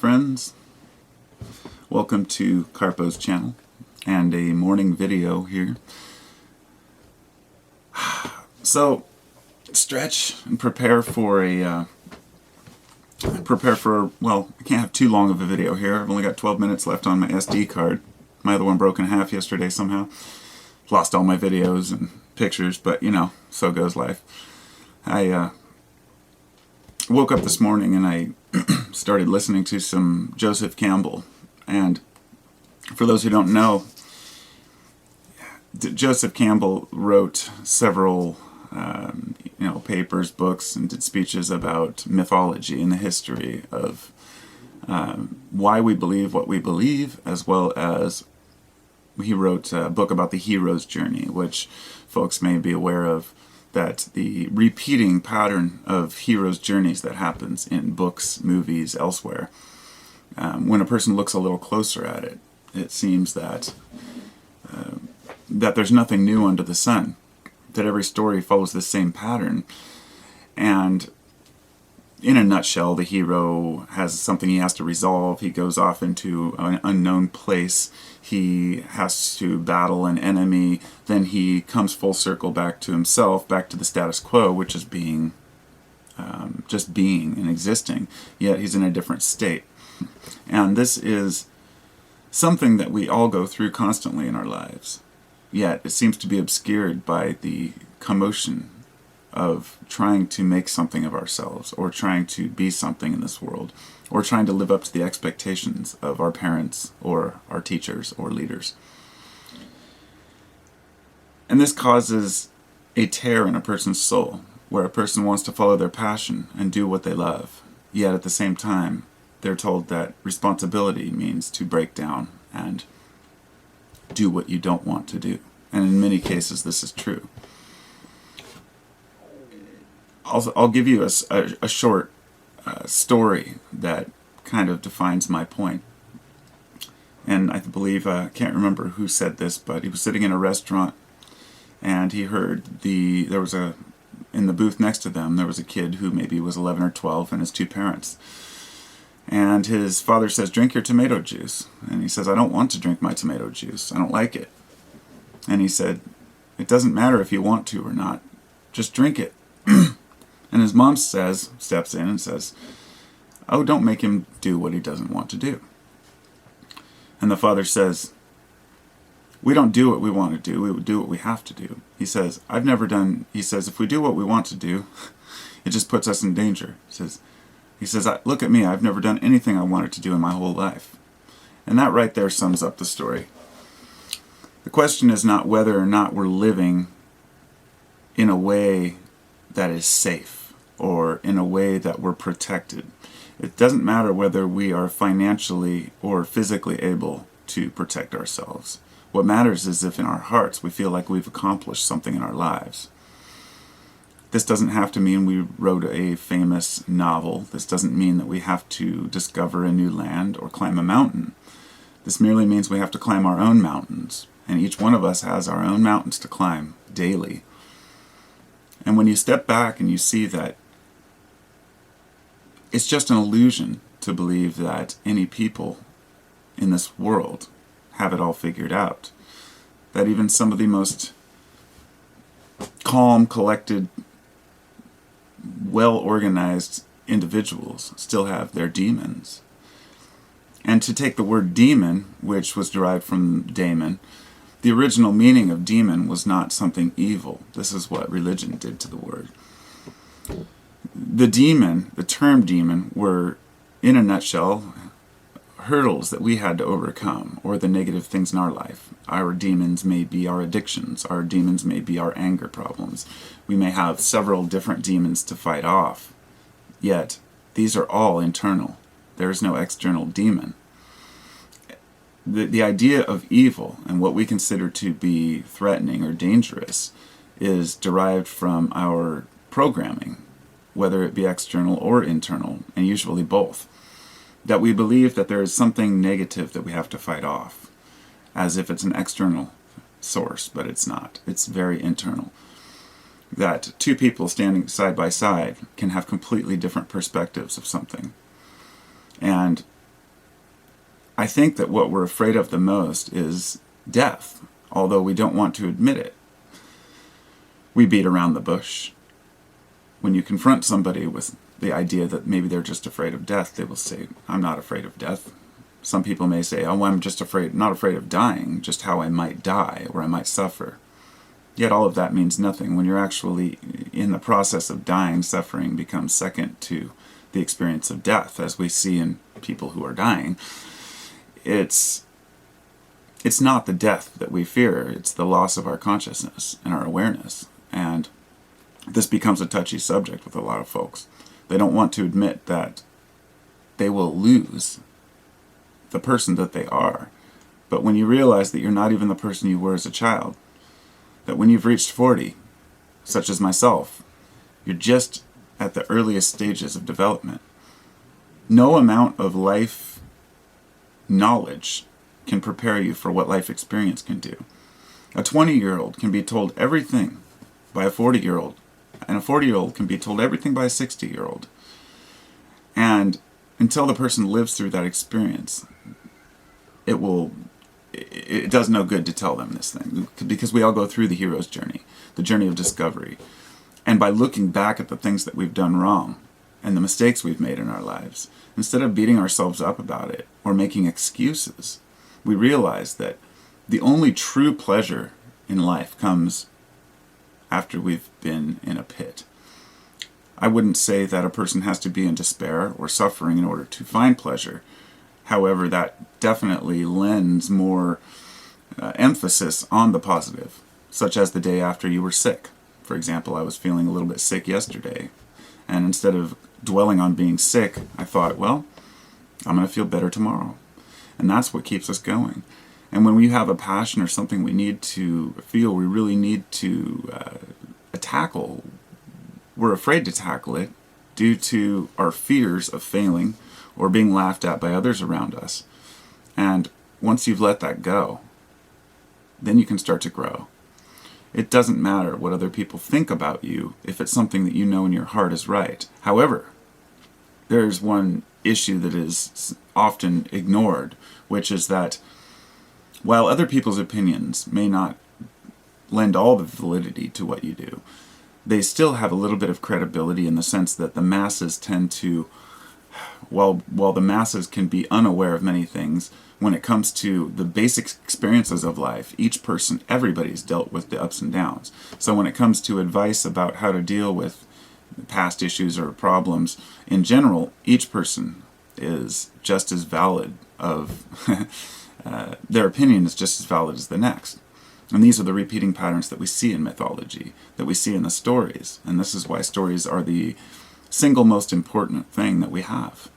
friends. Welcome to Carpo's channel and a morning video here. So, stretch and prepare for, well, I can't have too long of a video here. I've only got 12 minutes left on my SD card. My other one broke in half yesterday somehow. Lost all my videos and pictures, but you know, so goes life. I woke up this morning and I started listening to some Joseph Campbell. And for those who don't know, Joseph Campbell wrote several papers, books, and did speeches about mythology and the history of why we believe what we believe, as well as he wrote a book about the hero's journey, which folks may be aware of, that the repeating pattern of hero's journeys that happens in books, movies, elsewhere. When a person looks a little closer at it, it seems that there's nothing new under the sun, that every story follows the same pattern. And in a nutshell, the hero has something he has to resolve. He goes off into an unknown place. He has to battle an enemy. Then he comes full circle back to himself, back to the status quo, which is being, just being and existing. Yet he's in a different state. And this is something that we all go through constantly in our lives. Yet it seems to be obscured by the commotion of trying to make something of ourselves, or trying to be something in this world, or trying to live up to the expectations of our parents or our teachers or leaders. And this causes a tear in a person's soul, where a person wants to follow their passion and do what they love, yet at the same time they're told that responsibility means to break down and do what you don't want to do. And in many cases this is true. I'll give you a short story that kind of defines my point. And I believe, I can't remember who said this, but he was sitting in a restaurant and he heard in the booth next to them, there was a kid who maybe was 11 or 12 and his two parents. And his father says, "Drink your tomato juice." And he says, "I don't want to drink my tomato juice. I don't like it." And he said, "It doesn't matter if you want to or not. Just drink it." And his mom steps in and says, "Oh, don't make him do what he doesn't want to do." And the father says, "We don't do what we want to do. We would do what we have to do." He says, "If we do what we want to do, it just puts us in danger." He says, "Look at me. I've never done anything I wanted to do in my whole life." And that right there sums up the story. The question is not whether or not we're living in a way that is safe, or in a way that we're protected. It doesn't matter whether we are financially or physically able to protect ourselves. What matters is if in our hearts we feel like we've accomplished something in our lives. This doesn't have to mean we wrote a famous novel. This doesn't mean that we have to discover a new land or climb a mountain. This merely means we have to climb our own mountains. And each one of us has our own mountains to climb daily. And when you step back and you see that it's just an illusion to believe that any people in this world have it all figured out, that even some of the most calm, collected, well-organized individuals still have their demons. And to take the word demon, which was derived from daemon, the original meaning of demon was not something evil. This is what religion did to the word. The demon, the term demon, were, in a nutshell, hurdles that we had to overcome, or the negative things in our life. Our demons may be our addictions. Our demons may be our anger problems. We may have several different demons to fight off. Yet, these are all internal. There is no external demon. The idea of evil and what we consider to be threatening or dangerous is derived from our programming, whether it be external or internal, and usually both. That we believe that there is something negative that we have to fight off, as if it's an external source, but it's not. It's very internal. That two people standing side by side can have completely different perspectives of something. And I think that what we're afraid of the most is death, although we don't want to admit it. We beat around the bush. When you confront somebody with the idea that maybe they're just afraid of death, they will say, I'm not afraid of death. Some people may say, oh, I'm just not afraid of dying, just how I might die or I might suffer. Yet all of that means nothing. When you're actually in the process of dying, suffering becomes second to the experience of death, as we see in people who are dying. It's not the death that we fear, it's the loss of our consciousness and our awareness. And this becomes a touchy subject with a lot of folks. They don't want to admit that they will lose the person that they are. But when you realize that you're not even the person you were as a child, that when you've reached 40, such as myself, you're just at the earliest stages of development. No amount of life knowledge can prepare you for what life experience can do. A 20-year-old can be told everything by a 40-year-old, and a 40-year-old can be told everything by a 60-year-old. And until the person lives through that experience, it does no good to tell them this thing, because we all go through the hero's journey, the journey of discovery. And by looking back at the things that we've done wrong and the mistakes we've made in our lives, instead of beating ourselves up about it or making excuses, we realize that the only true pleasure in life comes after we've been in a pit. I wouldn't say that a person has to be in despair or suffering in order to find pleasure. However, that definitely lends more emphasis on the positive, such as the day after you were sick. For example, I was feeling a little bit sick yesterday, and instead of dwelling on being sick, I thought, well, I'm going to feel better tomorrow. And that's what keeps us going. And when we have a passion or something we need to feel, we really need to tackle, we're afraid to tackle it due to our fears of failing or being laughed at by others around us. And once you've let that go, then you can start to grow. It doesn't matter what other people think about you if it's something that you know in your heart is right. However, there's one issue that is often ignored, which is that while other people's opinions may not lend all the validity to what you do, they still have a little bit of credibility in the sense that the masses tend to, while the masses can be unaware of many things, when it comes to the basic experiences of life, each person, everybody's dealt with the ups and downs. So when it comes to advice about how to deal with past issues or problems, in general, each person is just as valid their opinion is just as valid as the next. And these are the repeating patterns that we see in mythology, that we see in the stories. And this is why stories are the single most important thing that we have.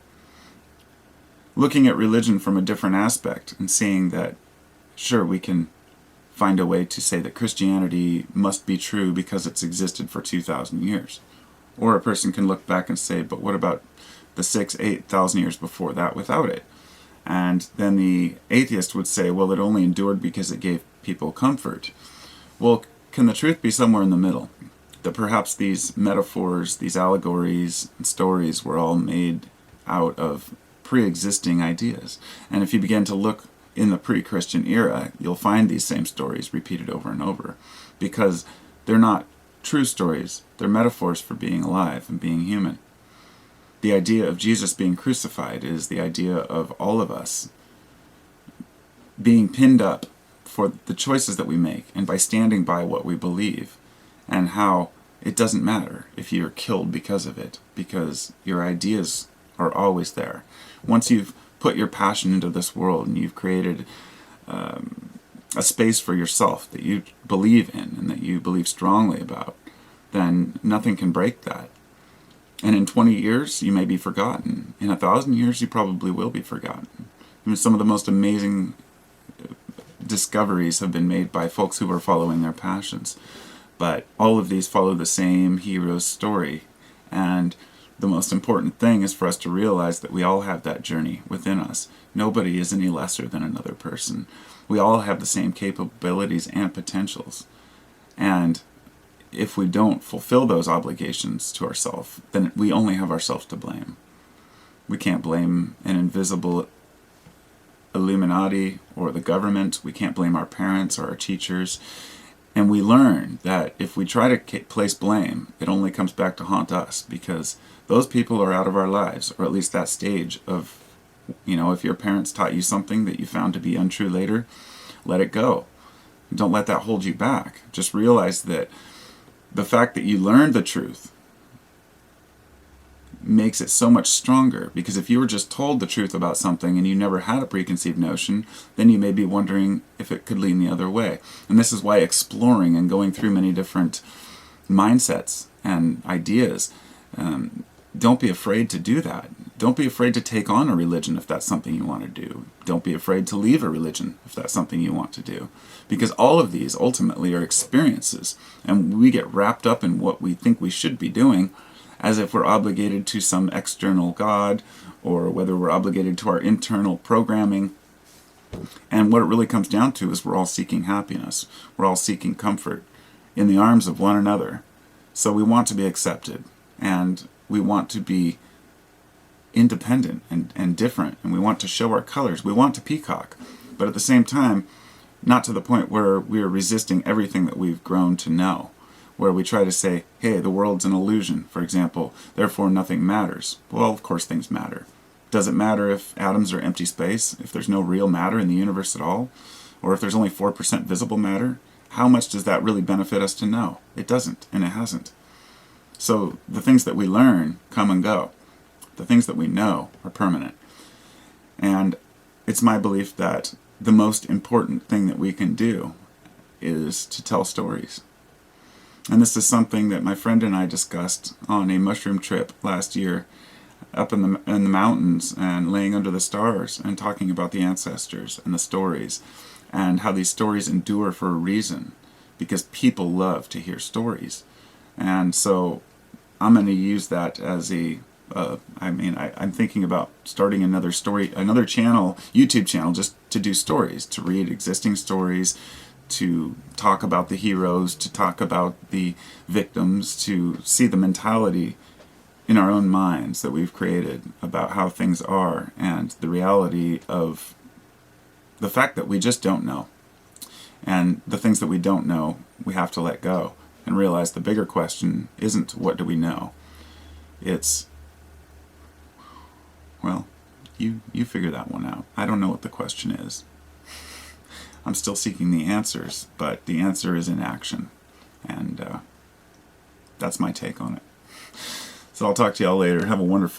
Looking at religion from a different aspect and seeing that, sure, we can find a way to say that Christianity must be true because it's existed for 2,000 years. Or a person can look back and say, but what about the 8,000 years before that without it? And then the atheist would say, well, it only endured because it gave people comfort. Well, can the truth be somewhere in the middle? That perhaps these metaphors, these allegories and stories were all made out of pre-existing ideas. And if you begin to look in the pre-Christian era, you'll find these same stories repeated over and over, because they're not true stories, they're metaphors for being alive and being human. The idea of Jesus being crucified is the idea of all of us being pinned up for the choices that we make, and by standing by what we believe, and how it doesn't matter if you're killed because of it, because your ideas are always there. Once you've put your passion into this world and you've created a space for yourself that you believe in and that you believe strongly about, then nothing can break that. And in 20 years, you may be forgotten. In 1,000 years, you probably will be forgotten. I mean, some of the most amazing discoveries have been made by folks who are following their passions. But all of these follow the same hero's story. And the most important thing is for us to realize that we all have that journey within us. Nobody is any lesser than another person. We all have the same capabilities and potentials. And if we don't fulfill those obligations to ourselves, then we only have ourselves to blame. We can't blame an invisible Illuminati or the government. We can't blame our parents or our teachers. And we learn that if we try to place blame, it only comes back to haunt us, because those people are out of our lives, or at least that stage of, if your parents taught you something that you found to be untrue later, let it go. Don't let that hold you back. Just realize that the fact that you learned the truth makes it so much stronger, because if you were just told the truth about something and you never had a preconceived notion, then you may be wondering if it could lean the other way. And this is why exploring and going through many different mindsets and ideas, don't be afraid to do that. Don't be afraid to take on a religion if that's something you want to do. Don't be afraid to leave a religion if that's something you want to do. Because all of these ultimately are experiences, and we get wrapped up in what we think we should be doing, as if we're obligated to some external God, or whether we're obligated to our internal programming. And what it really comes down to is we're all seeking happiness. We're all seeking comfort in the arms of one another. So we want to be accepted, and we want to be independent and different, and we want to show our colors. We want to peacock, but at the same time, not to the point where we are resisting everything that we've grown to know, where we try to say, hey, the world's an illusion, for example, therefore nothing matters. Well, of course things matter. Does it matter if atoms are empty space, if there's no real matter in the universe at all, or if there's only 4% visible matter? How much does that really benefit us to know? It doesn't, and it hasn't. So the things that we learn come and go. The things that we know are permanent. And it's my belief that the most important thing that we can do is to tell stories. And this is something that my friend and I discussed on a mushroom trip last year, up in the mountains and laying under the stars and talking about the ancestors and the stories, and how these stories endure for a reason, because people love to hear stories. And so I'm going to use that as I'm thinking about starting another channel, YouTube channel, just to do stories, to read existing stories, to talk about the heroes, to talk about the victims, to see the mentality in our own minds that we've created about how things are, and the reality of the fact that we just don't know. And the things that we don't know, we have to let go and realize the bigger question isn't what do we know. It's, well, you figure that one out. I don't know what the question is. I'm still seeking the answers, but the answer is in action. And that's my take on it. So I'll talk to y'all later. Have a wonderful